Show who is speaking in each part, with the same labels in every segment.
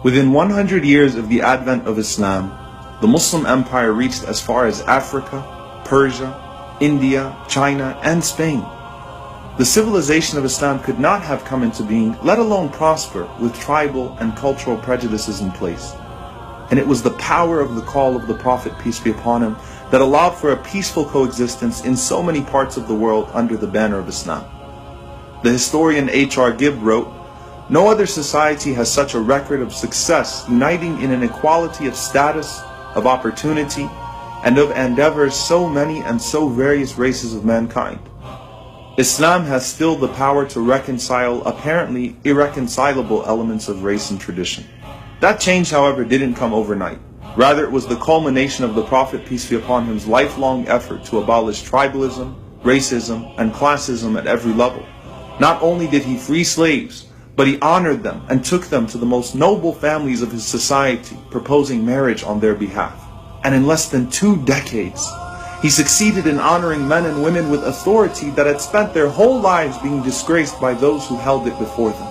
Speaker 1: Within 100 years of the advent of Islam, the Muslim empire reached as far as Africa, Persia, India, China, and Spain. The civilization of Islam could not have come into being, let alone prosper, with tribal and cultural prejudices in place. And it was the power of the call of the Prophet, peace be upon him, that allowed for a peaceful coexistence in so many parts of the world under the banner of Islam. The historian H.R. Gibb wrote, "No other society has such a record of success, uniting in an equality of status, of opportunity, and of endeavors so many and so various races of mankind. Islam has still the power to reconcile apparently irreconcilable elements of race and tradition." That change, however, didn't come overnight. Rather, it was the culmination of the Prophet, peace be upon him's lifelong effort to abolish tribalism, racism, and classism at every level. Not only did he free slaves, but he honored them and took them to the most noble families of his society, proposing marriage on their behalf. And in less than 2 decades, he succeeded in honoring men and women with authority that had spent their whole lives being disgraced by those who held it before them.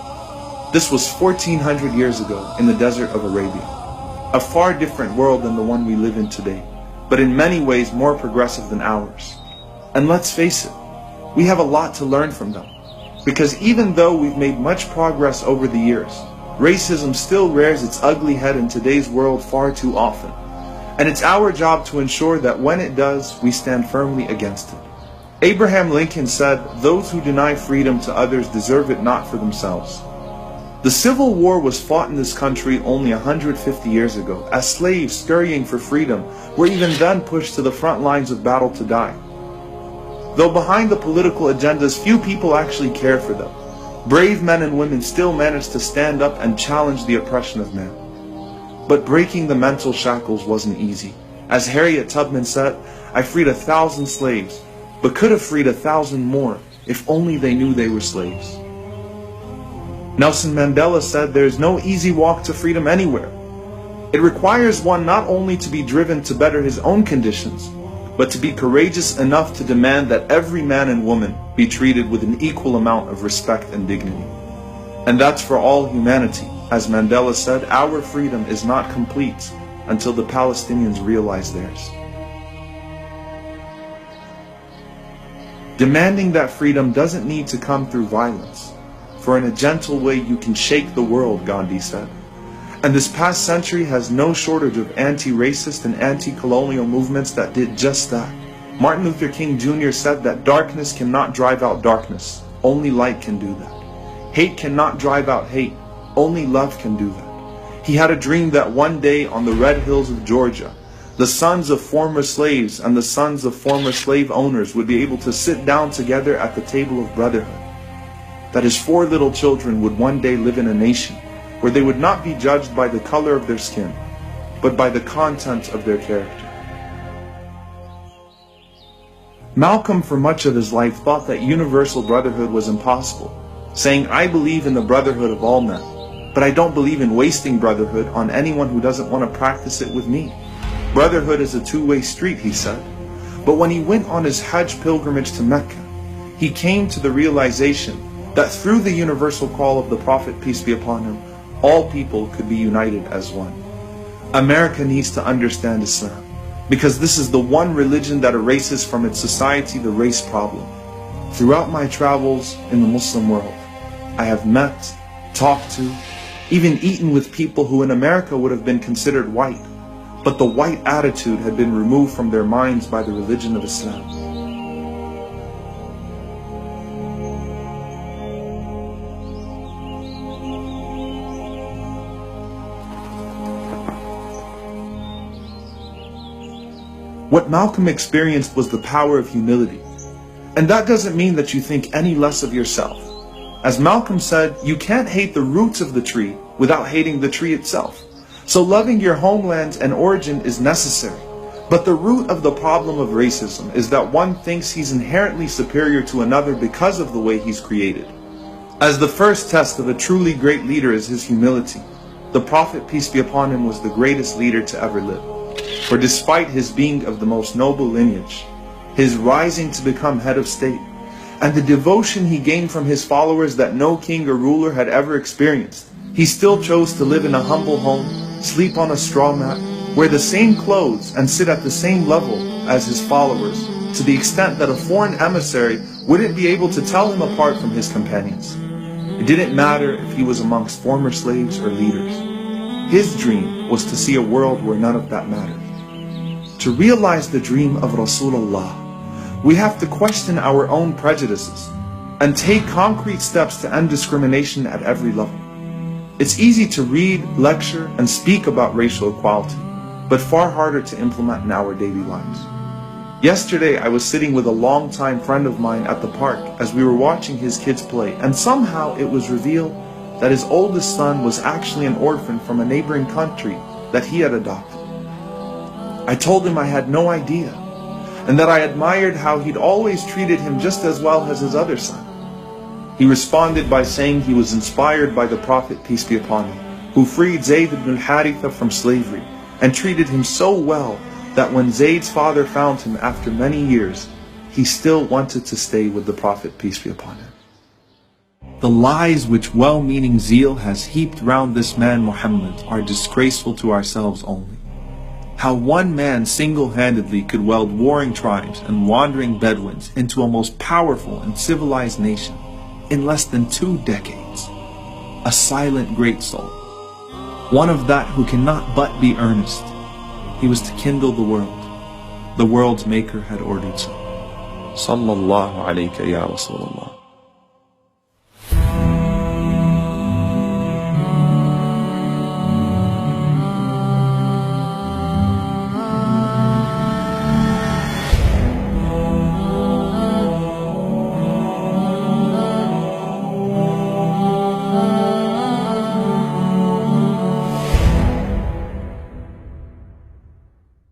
Speaker 1: This was 1400 years ago in the desert of Arabia. A far different world than the one we live in today, but in many ways more progressive than ours. And let's face it, we have a lot to learn from them. Because even though we've made much progress over the years, racism still rears its ugly head in today's world far too often. And it's our job to ensure that when it does, we stand firmly against it. Abraham Lincoln said, "Those who deny freedom to others deserve it not for themselves." The Civil War was fought in this country only 150 years ago, as slaves scurrying for freedom were even then pushed to the front lines of battle to die. Though behind the political agendas, few people actually care for them. Brave men and women still managed to stand up and challenge the oppression of man. But breaking the mental shackles wasn't easy. As Harriet Tubman said, "I freed 1,000 slaves, but could have freed 1,000 more if only they knew they were slaves." Nelson Mandela said, "There is no easy walk to freedom anywhere. It requires one not only to be driven to better his own conditions, but to be courageous enough to demand that every man and woman be treated with an equal amount of respect and dignity." And that's for all humanity. As Mandela said, our freedom is not complete until the Palestinians realize theirs. Demanding that freedom doesn't need to come through violence. For in a gentle way you can shake the world, Gandhi said. And this past century has no shortage of anti-racist and anti-colonial movements that did just that. Martin Luther King Jr. said that darkness cannot drive out darkness, only light can do that. Hate cannot drive out hate, only love can do that. He had a dream that one day on the red hills of Georgia, the sons of former slaves and the sons of former slave owners would be able to sit down together at the table of brotherhood. That his 4 little children would one day live in a nation where they would not be judged by the color of their skin, but by the content of their character. Malcolm, for much of his life, thought that universal brotherhood was impossible, saying, "I believe in the brotherhood of all men, but I don't believe in wasting brotherhood on anyone who doesn't want to practice it with me. Brotherhood is a two-way street," he said. But when he went on his Hajj pilgrimage to Mecca, he came to the realization that through the universal call of the Prophet, peace be upon him, all people could be united as one. America needs to understand Islam, because this is the one religion that erases from its society the race problem. Throughout my travels in the Muslim world, I have met, talked to, even eaten with people who in America would have been considered white, but the white attitude had been removed from their minds by the religion of Islam. What Malcolm experienced was the power of humility. And that doesn't mean that you think any less of yourself. As Malcolm said, you can't hate the roots of the tree without hating the tree itself. So loving your homeland and origin is necessary. But the root of the problem of racism is that one thinks he's inherently superior to another because of the way he's created. As the first test of a truly great leader is his humility, the Prophet, peace be upon him, was the greatest leader to ever live. For despite his being of the most noble lineage, his rising to become head of state, and the devotion he gained from his followers that no king or ruler had ever experienced, He still chose to live in a humble home, sleep on a straw mat, wear the same clothes, and sit at the same level as his followers, to the extent that a foreign emissary wouldn't be able to tell him apart from his companions. It didn't matter if he was amongst former slaves or leaders. His dream was to see a world where none of that mattered. To realize the dream of Rasulullah, we have to question our own prejudices and take concrete steps to end discrimination at every level. It's easy to read, lecture, and speak about racial equality, but far harder to implement in our daily lives. Yesterday, I was sitting with a longtime friend of mine at the park as we were watching his kids play, and somehow it was revealed that his oldest son was actually an orphan from a neighboring country that he had adopted. I told him I had no idea, and that I admired how he'd always treated him just as well as his other son. He responded by saying he was inspired by the Prophet, peace be upon him, who freed Zayd ibn al-Haritha from slavery and treated him so well that when Zayd's father found him after many years, he still wanted to stay with the Prophet, peace be upon him. The lies which well-meaning zeal has heaped round this man Muhammad are disgraceful to ourselves only. How one man single-handedly could weld warring tribes and wandering Bedouins into a most powerful and civilized nation in less than 2 decades. A silent great soul, one of that who cannot but be earnest. He was to kindle the world. The world's maker had ordered so. Sallallahu alayka ya Rasulullah.